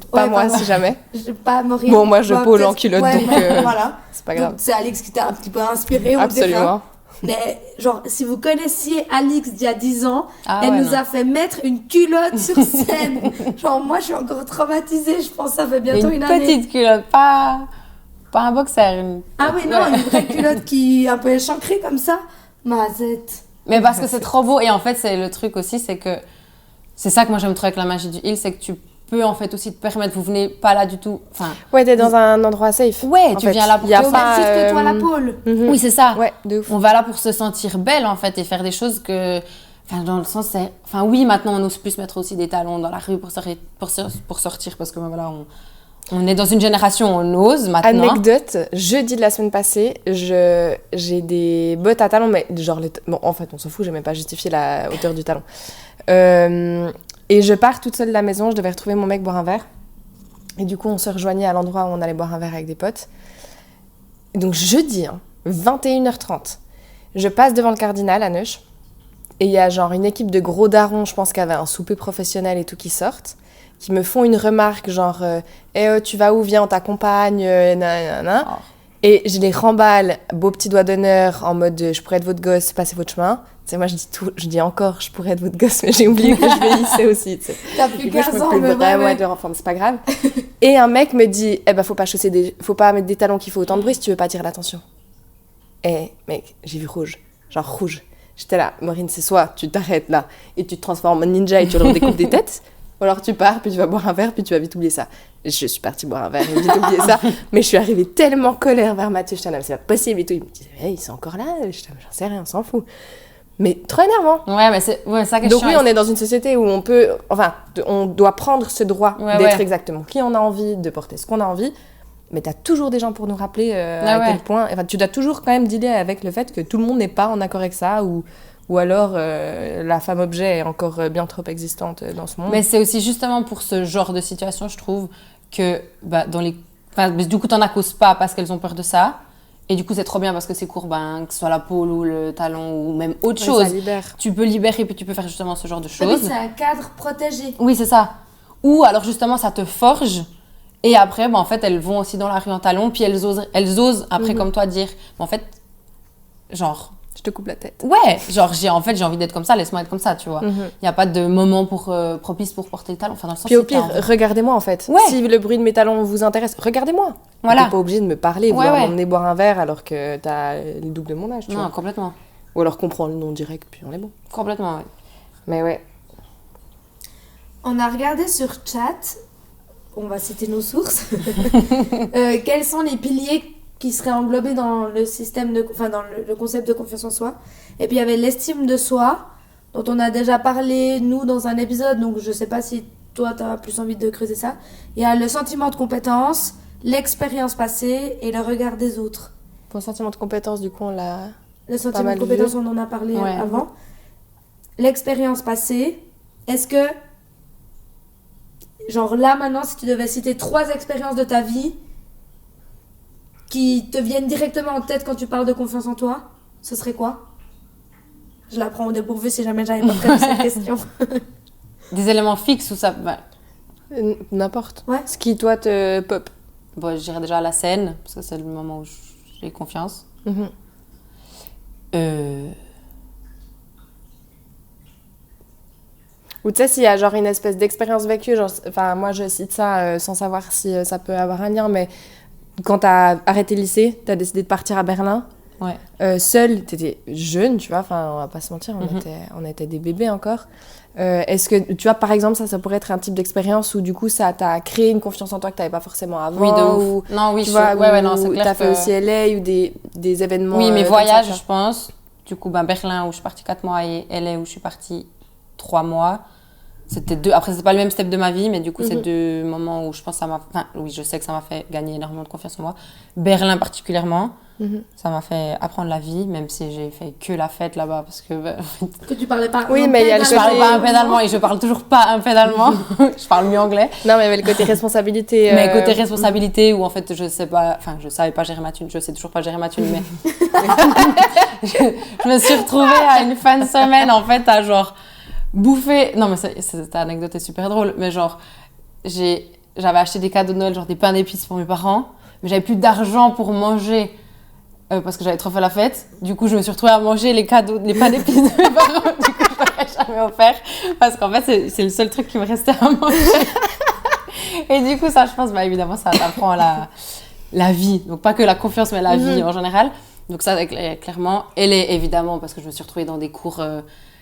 Speaker 2: pas moi, si jamais.
Speaker 1: Pas Maureen.
Speaker 2: Bon, moi, je pôle en culotte, donc
Speaker 1: voilà.
Speaker 2: C'est pas grave.
Speaker 1: Donc, c'est Alix qui t'a un petit peu inspiré.
Speaker 2: Absolument.
Speaker 1: Mais genre, si vous connaissiez Alix d'il y a 10 ans, elle nous a fait mettre une culotte sur scène. Genre, moi, je suis encore traumatisée. Je pense que ça fait bientôt une année.
Speaker 3: Une petite culotte, pas un boxer.
Speaker 1: Ah oui, non, une vraie culotte qui est un peu échancrée comme ça. Mazette.
Speaker 3: Mais parce que c'est trop beau. Et en fait, c'est le truc aussi, c'est que c'est ça que moi j'aime trop avec la magie du heal, c'est que tu peux en fait aussi te permettre, vous venez pas là du tout. Enfin,
Speaker 2: ouais, t'es dans un endroit safe.
Speaker 3: Ouais, tu viens là pour
Speaker 1: te pas juste que toi la pôle.
Speaker 3: Oui, c'est ça.
Speaker 2: Ouais, de ouf.
Speaker 3: On va là pour se sentir belle en fait et faire des choses que. Enfin, dans le sens, c'est. Enfin, oui, maintenant on ose plus mettre aussi des talons dans la rue pour sortir parce que voilà, on est dans une génération où on ose maintenant.
Speaker 2: Anecdote, jeudi de la semaine passée, j'ai des bottes à talons, mais genre, bon, en fait, on s'en fout, j'ai même pas justifié la hauteur du talon. Et je pars toute seule de la maison, je devais retrouver mon mec boire un verre. Et du coup, on se rejoignait à l'endroit où on allait boire un verre avec des potes. Et donc, jeudi, 21h30, je passe devant le Cardinal à Neuch. Et il y a genre une équipe de gros darons, je pense qu'il y avait un souper professionnel et tout qui sortent, qui me font une remarque genre tu vas où, viens on t'accompagne, nanana. Oh. Et je les remballe, beau petit doigt d'honneur, en mode je pourrais être votre gosse, passez votre chemin. Tu sais, moi je dis encore je pourrais être votre gosse, mais j'ai oublié que je vieillissais aussi. Tu sais.
Speaker 1: T'as plus 15 ans,
Speaker 2: mais vraiment être leur enfant, mais c'est pas grave. Et un mec me dit faut pas mettre des talons qui font autant de bruit si tu veux pas attirer l'attention. Et mec, j'ai vu rouge, genre rouge. J'étais là, Maureen, c'est soit tu t'arrêtes là et tu te transformes en ninja et tu leur découpes des têtes, Ou alors tu pars, puis tu vas boire un verre, puis tu vas vite oublier ça. Je suis partie boire un verre et vite oublier ça. Mais je suis arrivée tellement colère vers Mathieu. Je t'en c'est pas possible et tout. Il me disait, hey, ils sont encore là. J'en sais rien, on s'en fout. Mais trop énervant.
Speaker 3: Ouais, mais c'est ça que je
Speaker 2: Donc
Speaker 3: suis
Speaker 2: oui, on est dans une société où on peut... Enfin, on doit prendre ce droit d'être exactement qui on a envie, de porter ce qu'on a envie. Mais t'as toujours des gens pour nous rappeler à quel point... Enfin, tu dois toujours quand même dealer avec le fait que tout le monde n'est pas en accord avec ça ou alors la femme objet est encore bien trop existante dans ce monde.
Speaker 3: Mais c'est aussi justement pour ce genre de situation, je trouve, que du coup, t'en accuses pas parce qu'elles ont peur de ça. Et du coup, c'est trop bien parce que c'est court, que ce soit la pôle ou le talon ou même autre chose.
Speaker 2: Ça libère.
Speaker 3: Tu peux libérer puis tu peux faire justement ce genre de choses.
Speaker 1: C'est un cadre protégé.
Speaker 3: Oui, c'est ça. Ou alors justement, ça te forge. Et après, en fait, elles vont aussi dans la rue en talon. Puis elles osent après, comme toi, dire, en fait, genre...
Speaker 2: Je te coupe la tête.
Speaker 3: Ouais, genre j'ai envie d'être comme ça, laisse-moi être comme ça, tu vois. Il n'y a pas de moment propice pour porter le talon. Enfin, dans le sens
Speaker 2: puis au pire, regardez-moi en fait.
Speaker 3: Ouais.
Speaker 2: Si le bruit de mes talons vous intéresse, regardez-moi.
Speaker 3: Voilà.
Speaker 2: T'es pas obligé de me parler, vouloir m'emmener boire un verre alors que t'as le double de mon âge, tu vois.
Speaker 3: Non, complètement.
Speaker 2: Ou alors qu'on prend le nom direct, puis on est bon.
Speaker 3: Complètement, ouais.
Speaker 2: Mais ouais.
Speaker 1: On a regardé sur chat, on va citer nos sources, quels sont les piliers qui serait englobé dans le système dans le concept de confiance en soi. Et puis il y avait l'estime de soi, dont on a déjà parlé, nous, dans un épisode, donc je sais pas si toi, tu as plus envie de creuser ça. Il y a le sentiment de compétence, l'expérience passée et le regard des autres.
Speaker 2: Pour le sentiment de compétence, du coup, on l'a...
Speaker 1: Le sentiment de compétence, on en a parlé avant. L'expérience passée, est-ce que, genre là, maintenant, si tu devais citer 3 expériences de ta vie qui te viennent directement en tête quand tu parles de confiance en toi, ce serait quoi? Je la prends au dépourvu si jamais j'avais pas prévu cette question.
Speaker 3: Des éléments fixes ou ça...
Speaker 2: N'importe.
Speaker 1: Ouais.
Speaker 2: Ce qui, toi, te pop.
Speaker 3: Bon, je dirais déjà la scène, parce que c'est le moment où j'ai confiance.
Speaker 2: Ou tu sais, s'il y a genre une espèce d'expérience vécue, genre, enfin, moi je cite ça sans savoir si ça peut avoir un lien, mais quand t'as arrêté le lycée, t'as décidé de partir à Berlin.
Speaker 3: Ouais.
Speaker 2: Seule, t'étais jeune, tu vois, enfin, on va pas se mentir, on était des bébés encore. Est-ce que, tu vois, par exemple, ça pourrait être un type d'expérience où du coup, ça t'a créé une confiance en toi que t'avais pas forcément avant?
Speaker 3: Oui, de ouf.
Speaker 2: Ou,
Speaker 3: non, oui,
Speaker 2: tu vois,
Speaker 3: non, c'est clair.
Speaker 2: T'as fait aussi LA ou des événements.
Speaker 3: Oui, mes voyages,
Speaker 2: ça,
Speaker 3: je pense. Du coup, Berlin où je suis partie 4 mois et LA où je suis partie 3 mois. C'était 2. Après, c'est pas le même step de ma vie, mais du coup, c'est 2 moments où je pense que ça m'a. Enfin, oui, je sais que ça m'a fait gagner énormément de confiance en moi. Berlin particulièrement. Ça m'a fait apprendre la vie, même si j'ai fait que la fête là-bas parce que.
Speaker 1: Que tu parlais pas.
Speaker 2: Oui, mais il y a le
Speaker 3: je parlais pas un peu d'allemand et je parle toujours pas un peu d'allemand. Je parle mieux anglais.
Speaker 2: Non, mais il y avait le côté responsabilité.
Speaker 3: Mais côté responsabilité où en fait je sais pas, enfin je savais pas gérer ma thune, je sais toujours pas gérer ma thune, mais je me suis retrouvée à une fin de semaine en fait à genre bouffer. Non mais cette anecdote est super drôle, mais genre j'avais acheté des cadeaux de Noël, genre des pains d'épices pour mes parents, mais j'avais plus d'argent pour manger. Parce que j'avais trop fait la fête. Du coup, je me suis retrouvée à manger les pains d'épices de mes parents. Du coup, je l'aurais jamais offert. Parce qu'en fait, c'est le seul truc qui me restait à manger. Et du coup, ça, je pense, évidemment, ça t'apprend la vie. Donc, pas que la confiance, mais la vie en général. Donc, ça, clairement. Elle est évidemment, parce que je me suis retrouvée dans des cours,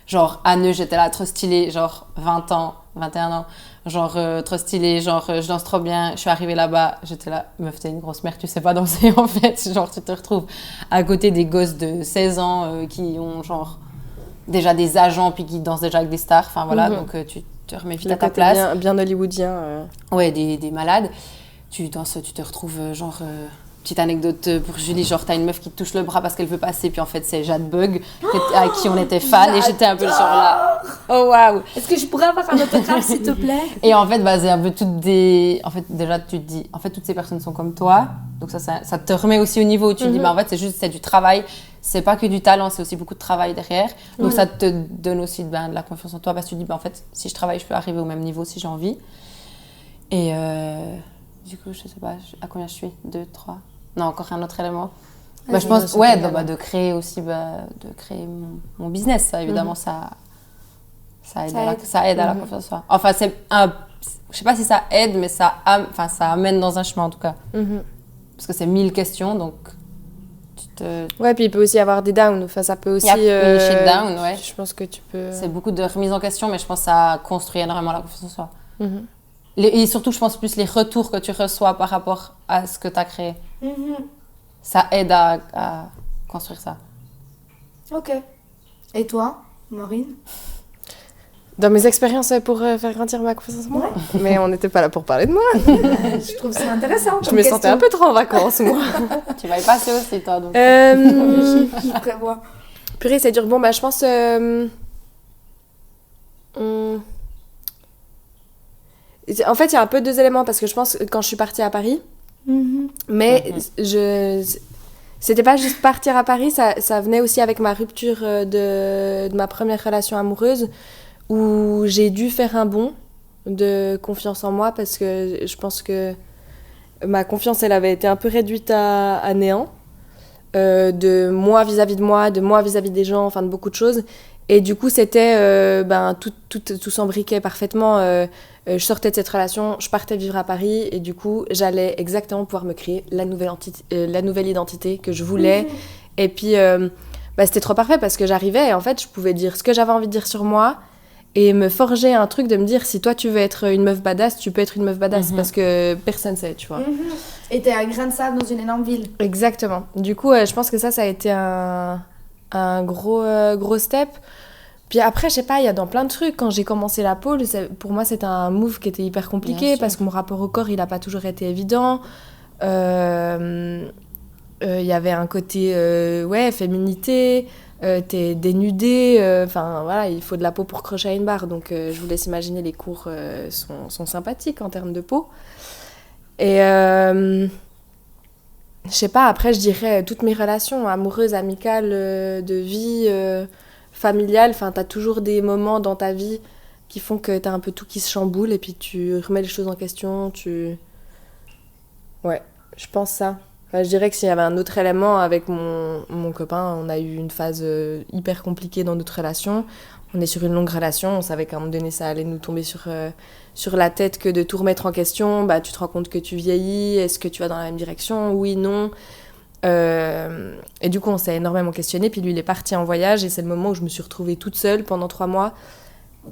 Speaker 3: genre, à Neuilly, j'étais là, trop stylée, genre, 20 ans, 21 ans. Genre, trop stylé, genre, je danse trop bien. Je suis arrivée là-bas, j'étais là, meuf, t'es une grosse merde, tu sais pas danser, en fait. Genre, tu te retrouves à côté des gosses de 16 ans qui ont, genre, déjà des agents, puis qui dansent déjà avec des stars. Enfin, voilà, donc tu te remets vite à ta place.
Speaker 2: Bien hollywoodien.
Speaker 3: Ouais, des malades. Tu danses, tu te retrouves, genre... Petite anecdote pour Julie, genre t'as une meuf qui te touche le bras parce qu'elle veut passer, puis en fait c'est Jade Bug à qui on était fan et j'étais un peu genre là, oh waouh.
Speaker 1: Est-ce que je pourrais avoir un autographe s'il te plaît?
Speaker 3: Et en fait c'est un peu en fait déjà tu te dis, en fait toutes ces personnes sont comme toi, donc ça te remet aussi au niveau où tu te dis, en fait c'est du travail, c'est pas que du talent, c'est aussi beaucoup de travail derrière, donc ça te donne aussi de la confiance en toi parce que tu te dis, en fait si je travaille je peux arriver au même niveau si j'ai envie. Et du coup je sais pas à combien je suis, 2, 3. Non, encore un autre élément. Je pense, de créer aussi, de créer mon business. Ça, évidemment, ça aide à la confiance en soi. Enfin, je sais pas si ça aide, mais ça amène dans un chemin, en tout cas. Parce que c'est 1000 questions, donc
Speaker 2: Ouais, puis il peut aussi y avoir des downs. Enfin, ça peut aussi...
Speaker 3: shit down, ouais.
Speaker 2: Je pense que tu peux...
Speaker 3: C'est beaucoup de remise en question, mais je pense que ça construit énormément la confiance en soi. Et surtout, je pense plus les retours que tu reçois par rapport à ce que tu as créé. Ça aide à construire ça.
Speaker 1: Ok. Et toi, Maureen?
Speaker 2: Dans mes expériences pour faire grandir ma confiance en moi. Mais on n'était pas là pour parler de moi.
Speaker 1: Je trouve ça intéressant.
Speaker 2: Je me sentais un peu trop en vacances, moi.
Speaker 3: Tu vas y passer aussi, toi. Donc.
Speaker 1: Je prévois.
Speaker 2: Purée, c'est dur. Bon, bah, je pense... En fait, il y a un peu deux éléments, parce que je pense que quand je suis partie à Paris, mais c'était pas juste partir à Paris, ça venait aussi avec ma rupture de ma première relation amoureuse, où j'ai dû faire un bond de confiance en moi, parce que je pense que ma confiance, elle avait été un peu réduite à néant, de moi vis-à-vis de moi, de moi vis-à-vis des gens, enfin de beaucoup de choses. Et du coup, c'était, tout s'embriquait parfaitement. Je sortais de cette relation, je partais vivre à Paris, et du coup, j'allais exactement pouvoir me créer la nouvelle identité que je voulais. Et puis, c'était trop parfait, parce que j'arrivais, et en fait, je pouvais dire ce que j'avais envie de dire sur moi, et me forger un truc de me dire, si toi, tu veux être une meuf badass, tu peux être une meuf badass, parce que personne sait, tu vois.
Speaker 1: Et t'es un grain de sable dans une énorme ville.
Speaker 2: Exactement. Du coup, je pense que ça a été un gros step. Puis après, je sais pas, il y a dans plein de trucs. Quand j'ai commencé la pole, pour moi, c'était un move qui était hyper compliqué, parce que mon rapport au corps, il a pas toujours été évident. Il y avait un côté, féminité, t'es dénudée, voilà, il faut de la peau pour crocher à une barre. Donc, je vous laisse imaginer, les cours sont sympathiques en termes de peau. Et... je sais pas, après je dirais toutes mes relations amoureuses, amicales, de vie, familiale, enfin t'as toujours des moments dans ta vie qui font que t'as un peu tout qui se chamboule, et puis tu remets les choses en question, Ouais, je pense ça. Enfin, je dirais que s'il y avait un autre élément avec mon copain, on a eu une phase hyper compliquée dans notre relation. On est sur une longue relation, on savait qu'à un moment donné ça allait nous tomber sur la tête, que de tout remettre en question, bah, tu te rends compte que tu vieillis, est-ce que tu vas dans la même direction, oui, non. Et du coup on s'est énormément questionné, puis lui il est parti en voyage, et c'est le moment où je me suis retrouvée toute seule pendant 3 mois.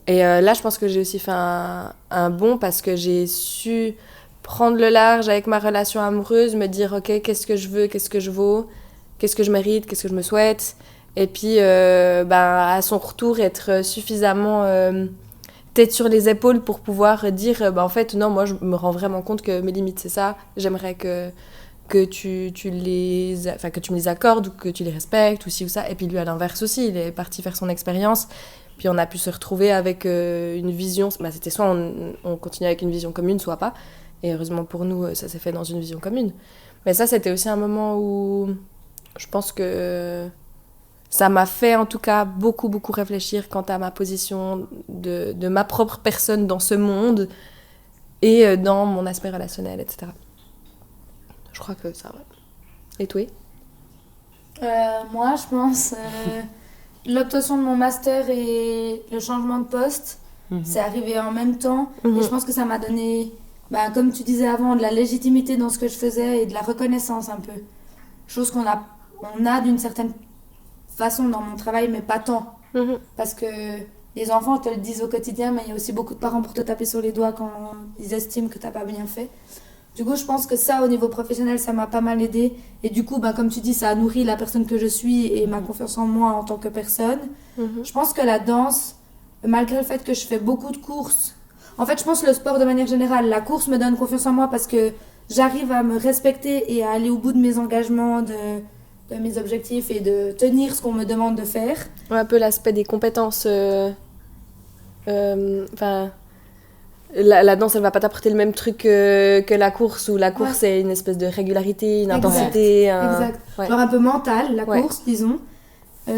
Speaker 2: Et là je pense que j'ai aussi fait un bond, parce que j'ai su prendre le large avec ma relation amoureuse, me dire ok, qu'est-ce que je veux, qu'est-ce que je vaux, qu'est-ce que je mérite, qu'est-ce que je me souhaite. Et puis, à son retour, être suffisamment tête sur les épaules pour pouvoir dire, en fait, non, moi, je me rends vraiment compte que mes limites, c'est ça. J'aimerais que tu me les accordes, ou que tu les respectes, ou ci ou ça. Et puis lui, à l'inverse aussi, il est parti faire son expérience. Puis on a pu se retrouver avec une vision. C'était soit on continue avec une vision commune, soit pas. Et heureusement pour nous, ça s'est fait dans une vision commune. Mais ça, c'était aussi un moment où je pense que... ça m'a fait en tout cas beaucoup réfléchir quant à ma position de ma propre personne dans ce monde, et dans mon aspect relationnel, etc. Je crois que ça va. Et toi?
Speaker 1: Moi, je pense l'obtention de mon master et le changement de poste, c'est arrivé en même temps. Et je pense que ça m'a donné, comme tu disais avant, de la légitimité dans ce que je faisais et de la reconnaissance un peu. Chose qu'on a d'une certaine façon dans mon travail, mais pas tant. Parce que les enfants te le disent au quotidien, mais il y a aussi beaucoup de parents pour te taper sur les doigts quand ils estiment que t'as pas bien fait. Du coup, je pense que ça, au niveau professionnel, ça m'a pas mal aidé. Et du coup, comme tu dis, ça a nourri la personne que je suis et ma confiance en moi en tant que personne. Je pense que la danse, malgré le fait que je fais beaucoup de courses, en fait, je pense que le sport de manière générale, la course me donne confiance en moi, parce que j'arrive à me respecter et à aller au bout de mes engagements, de mes objectifs, et de tenir ce qu'on me demande de faire.
Speaker 2: Ouais, un peu l'aspect des compétences. La danse, elle va pas t'apporter le même truc que la course, où la course c'est une espèce de régularité, une intensité.
Speaker 1: Exact.
Speaker 2: Ouais.
Speaker 1: Alors un peu mental, la course, disons.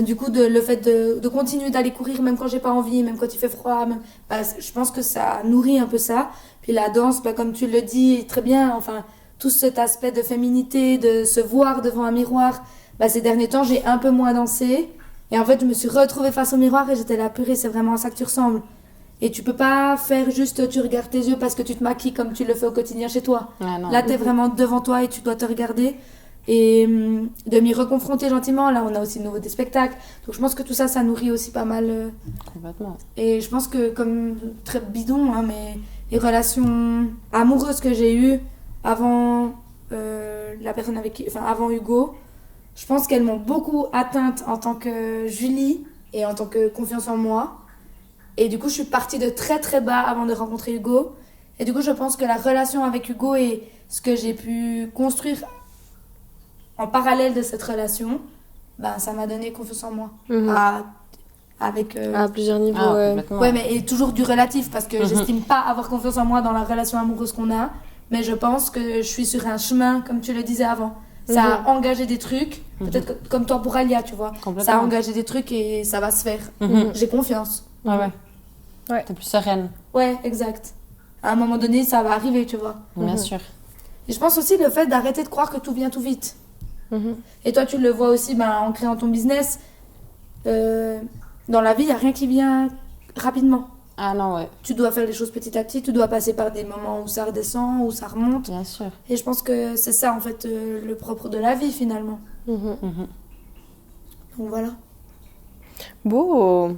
Speaker 1: Du coup, le fait de continuer d'aller courir, même quand j'ai pas envie, même quand il fait froid, je pense que ça nourrit un peu ça. Puis la danse, comme tu le dis très bien, enfin, tout cet aspect de féminité, de se voir devant un miroir, ces derniers temps, j'ai un peu moins dansé. Et en fait, je me suis retrouvée face au miroir, et j'étais là, purée, c'est vraiment à ça que tu ressembles. Et tu peux pas faire juste, tu regardes tes yeux parce que tu te maquilles comme tu le fais au quotidien chez toi.
Speaker 3: Ah, non.
Speaker 1: Là, t'es vraiment devant toi et tu dois te regarder. Et de m'y reconfronter gentiment. Là, on a aussi de nouveau des spectacles. Donc, je pense que tout ça, ça nourrit aussi pas mal.
Speaker 3: Complètement.
Speaker 1: Et je pense que, comme très bidon, mais les relations amoureuses que j'ai eues avant la personne avant Hugo, je pense qu'elles m'ont beaucoup atteinte en tant que Julie et en tant que confiance en moi. Et du coup, je suis partie de très très bas avant de rencontrer Hugo. Et du coup, je pense que la relation avec Hugo et ce que j'ai pu construire en parallèle de cette relation, ça m'a donné confiance en moi.
Speaker 2: À plusieurs niveaux.
Speaker 1: Ouais, mais et toujours du relatif, parce que j'estime pas avoir confiance en moi dans la relation amoureuse qu'on a, mais je pense que je suis sur un chemin, comme tu le disais avant. Ça a engagé des trucs, peut-être comme toi pour Alia, tu vois. Ça a engagé des trucs et ça va se faire. J'ai confiance.
Speaker 3: Ouais. T'es plus sereine.
Speaker 1: Ouais, exact. À un moment donné, ça va arriver, tu vois.
Speaker 3: Bien sûr.
Speaker 1: Et je pense aussi le fait d'arrêter de croire que tout vient tout vite. Et toi, tu le vois aussi en créant ton business. Dans la vie, il n'y a rien qui vient rapidement.
Speaker 3: Ah non, ouais.
Speaker 1: Tu dois faire les choses petit à petit, tu dois passer par des moments où ça redescend, où ça remonte.
Speaker 3: Bien sûr.
Speaker 1: Et je pense que c'est ça, en fait, le propre de la vie, finalement. Donc voilà.
Speaker 2: Beau.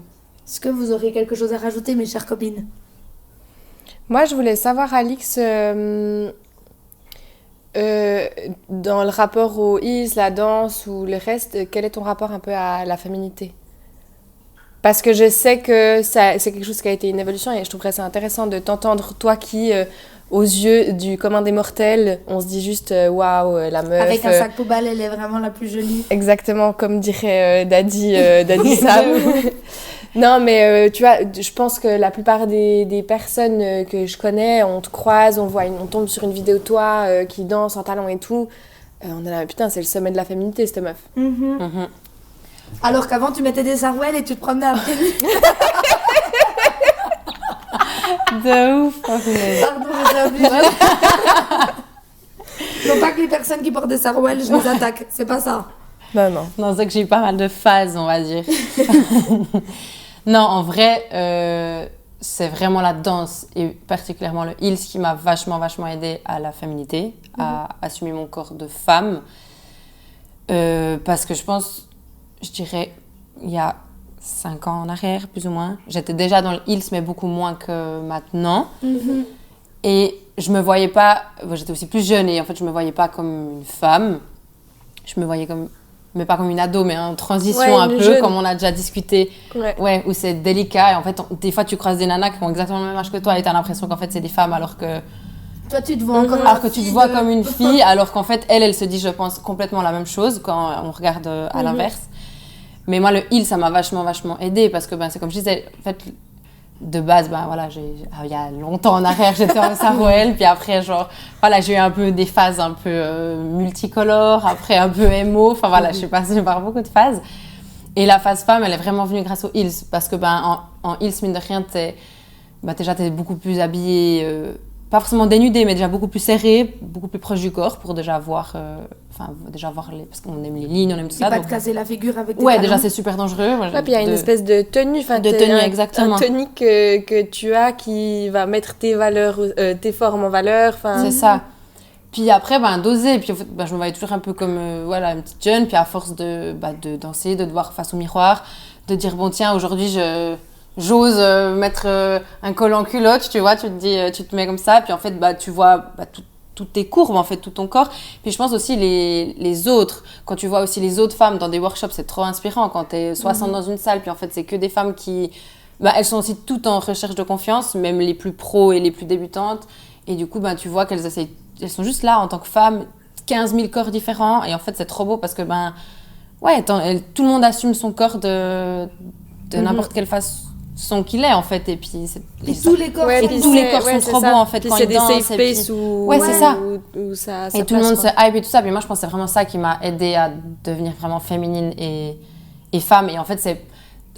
Speaker 1: Est-ce que vous aurez quelque chose à rajouter, mes chères copines?
Speaker 2: Moi, je voulais savoir, Alix, dans le rapport aux heels, la danse ou le reste, quel est ton rapport un peu à la féminité? Parce que je sais que c'est quelque chose qui a été une évolution et je trouverais ça intéressant de t'entendre, toi qui, aux yeux du commun des mortels, on se dit juste waouh, la meuf.
Speaker 1: Avec un sac poubelle, elle est vraiment la plus jolie.
Speaker 2: Exactement, comme dirait Daddy Sam. Non, mais tu vois, je pense que la plupart des personnes que je connais, on te croise, on tombe sur une vidéo de toi qui danse en talons et tout. On est là, putain, c'est le sommet de la féminité, cette meuf.
Speaker 1: Alors qu'avant, tu mettais des sarouels et tu te promenais après lui.
Speaker 3: De ouf.
Speaker 1: Pardon, j'étais obligée. Non, pas que les personnes qui portent des sarouels, je les attaque. C'est pas ça.
Speaker 2: Non.
Speaker 3: Non, c'est vrai que j'ai eu pas mal de phases, on va dire. Non, en vrai, c'est vraiment la danse et particulièrement le heels qui m'a vachement aidée à la féminité, à assumer mon corps de femme. Parce que je dirais, il y a 5 ans en arrière, plus ou moins, j'étais déjà dans le heels, mais beaucoup moins que maintenant. Et je me voyais pas, j'étais aussi plus jeune et en fait, je me voyais pas comme une femme. Je me voyais mais pas comme une ado, mais en transition un peu, jeune. Comme on a déjà discuté, où c'est délicat. Et en fait, des fois, tu croises des nanas qui ont exactement le même âge que toi et t'as l'impression qu'en fait, c'est des femmes alors que...
Speaker 1: Toi, tu te vois encore
Speaker 3: alors que tu te vois comme une fille, alors qu'en fait, elle se dit, je pense, complètement la même chose quand on regarde à l'inverse. Mais moi, le heels, ça m'a vachement aidée parce que c'est comme je disais, en fait, de base, il y a longtemps en arrière, j'étais en sarouel, puis après, j'ai eu un peu des phases un peu multicolores, après un peu émo, je suis passée par beaucoup de phases. Et la phase femme, elle est vraiment venue grâce aux heels, parce que en heels, mine de rien, déjà, t'es beaucoup plus habillée, pas forcément dénudée, mais déjà beaucoup plus serrée, beaucoup plus proche du corps pour déjà voir parce qu'on aime les lignes, on aime tout ça.
Speaker 1: Et pas te casser la figure avec tes
Speaker 3: Ouais,
Speaker 1: talons.
Speaker 3: déjà c'est super dangereux.
Speaker 2: Puis il y a une espèce de tenue,
Speaker 3: exactement.
Speaker 2: Un tenue que tu as qui va mettre tes valeurs, tes formes en valeur.
Speaker 3: C'est ça. Puis après, d'oser. Puis en fait, je me voyais toujours un peu comme une petite jeune. Puis à force de danser, de te voir face au miroir, de dire bon tiens, aujourd'hui j'ose mettre un col en culotte, tu vois, tu te dis, tu te mets comme ça, puis en fait, tu vois toutes tes courbes, en fait, tout ton corps. Puis je pense aussi les autres, quand tu vois aussi les autres femmes dans des workshops, c'est trop inspirant quand t'es 60 dans une salle, puis en fait, c'est que des femmes qui, elles sont aussi toutes en recherche de confiance, même les plus pros et les plus débutantes. Et du coup, tu vois qu'elles essayent, elles sont juste là en tant que femmes, 15 000 corps différents, et en fait, c'est trop beau parce que, tout le monde assume son corps de n'importe quelle façon qu'il est en fait et puis
Speaker 1: tous les corps
Speaker 3: sont trop beaux en fait
Speaker 2: puis
Speaker 3: quand
Speaker 2: c'est
Speaker 3: ils
Speaker 2: des
Speaker 3: dansent
Speaker 2: safe space où
Speaker 3: c'est ça
Speaker 2: où ça
Speaker 3: et tout le monde se hype et tout ça. Puis moi je pense que c'est vraiment ça qui m'a aidée à devenir vraiment féminine et femme. Et en fait c'est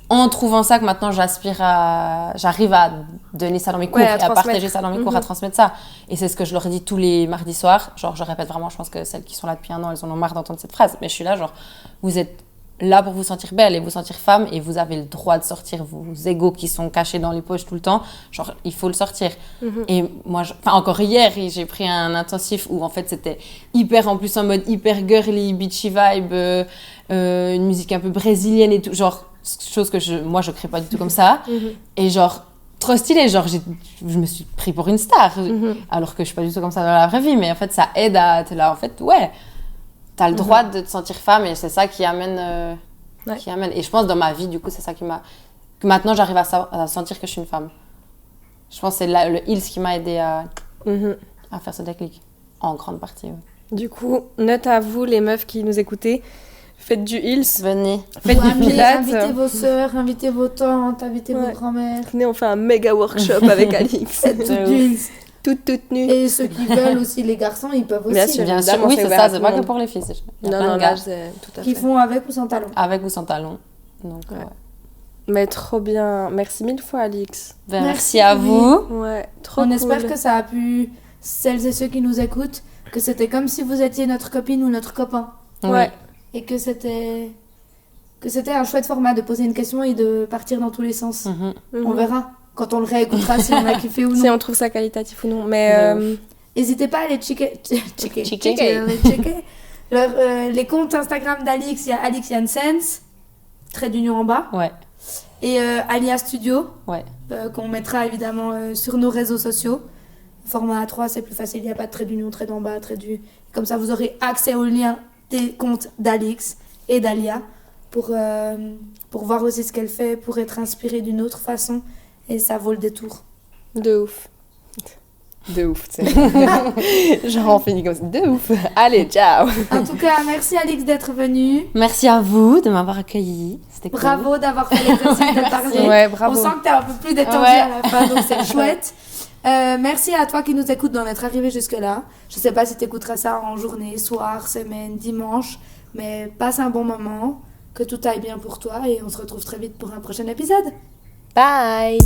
Speaker 3: en trouvant ça que maintenant j'arrive à donner ça dans mes cours et à partager ça dans mes cours, à transmettre ça. Et c'est ce que je leur dis tous les mardis soirs. Je répète vraiment, je pense que celles qui sont là depuis 1 an, elles en ont marre d'entendre cette phrase, mais je suis là vous êtes là pour vous sentir belle et vous sentir femme, et vous avez le droit de sortir vos égos qui sont cachés dans les poches tout le temps. Il faut le sortir. Et moi, encore hier, j'ai pris un intensif où en fait c'était hyper, en plus en mode hyper girly, beachy vibe, une musique un peu brésilienne et tout, chose que moi je crée pas du tout comme ça. Et trop stylé. Genre, je me suis pris pour une star. Alors que je suis pas du tout comme ça dans la vraie vie. Mais en fait, ça aide à... T'es là, en fait, ouais. T'as le droit de te sentir femme et c'est ça qui amène... Et je pense, dans ma vie, du coup, c'est ça qui m'a... Que maintenant, j'arrive à sentir que je suis une femme. Je pense que c'est le Heels qui m'a aidé à faire ce déclic. En grande partie, oui.
Speaker 2: Du coup, note à vous, les meufs qui nous écoutez. Faites du Heels.
Speaker 3: Venez.
Speaker 2: Faites du pilates.
Speaker 1: Invitez vos sœurs, invitez vos tantes, invitez vos grand-mères.
Speaker 2: Venez, on fait un méga workshop avec Alix.
Speaker 1: Faites du Heels.
Speaker 2: Toutes nues.
Speaker 1: Et ceux qui veulent aussi, les garçons, ils peuvent aussi.
Speaker 2: Bien sûr,
Speaker 3: Bien sûr,
Speaker 2: évidemment,
Speaker 3: oui,
Speaker 2: c'est
Speaker 3: c'est
Speaker 2: ouvert
Speaker 3: ça.
Speaker 2: à
Speaker 3: C'est
Speaker 2: tout
Speaker 3: pas
Speaker 2: le
Speaker 3: que
Speaker 2: monde.
Speaker 3: pour les filles. Il y a
Speaker 2: Non,
Speaker 3: plein de
Speaker 2: là,
Speaker 3: gars
Speaker 2: c'est tout à
Speaker 1: Qui
Speaker 2: fait.
Speaker 1: font avec ou sans talons.
Speaker 3: avec ou sans talons. Donc, ouais.
Speaker 2: Mais trop bien. Merci 1000 fois, Alix.
Speaker 3: Ben,
Speaker 1: Merci,
Speaker 3: merci à
Speaker 1: oui.
Speaker 3: vous.
Speaker 2: Ouais, trop
Speaker 1: On
Speaker 2: cool.
Speaker 1: espère que ça a pu, celles et ceux qui nous écoutent, que c'était comme si vous étiez notre copine ou notre copain.
Speaker 2: Ouais.
Speaker 1: Et que c'était un chouette format de poser une question et de partir dans tous les sens. On verra quand on le réécoutera si on a kiffé ou non.
Speaker 2: Si on trouve ça qualitatif ou non. Mais
Speaker 1: N'hésitez pas à aller checker les comptes Instagram d'Alix. Il y a Alix Janssens, trait d'union en bas.
Speaker 3: Ouais.
Speaker 1: Et Alia Studio,
Speaker 3: Ouais.
Speaker 1: qu'on mettra évidemment sur nos réseaux sociaux. Format A3, c'est plus facile, il n'y a pas de trait d'union, trait d'en bas, trait du... Comme ça, vous aurez accès aux liens des comptes d'Alix et d'Alia pour voir aussi ce qu'elle fait, pour être inspirée d'une autre façon. Et ça vaut le détour.
Speaker 2: de ouf. De ouf, tu sais. Genre, on finit comme ça. De ouf. Allez, ciao.
Speaker 1: En tout cas, merci Alix d'être venue.
Speaker 3: Merci à vous de m'avoir accueilli. C'était cool.
Speaker 1: Bravo d'avoir fait l'exercice de parler.
Speaker 2: Ouais, bravo.
Speaker 1: On sent que t'es un peu plus détendue à la fin, donc c'est chouette. Merci à toi qui nous écoutes d'en être arrivé jusque-là. Je sais pas si tu écouteras ça en journée, soir, semaine, dimanche, mais passe un bon moment, que tout aille bien pour toi et on se retrouve très vite pour un prochain épisode.
Speaker 2: Bye.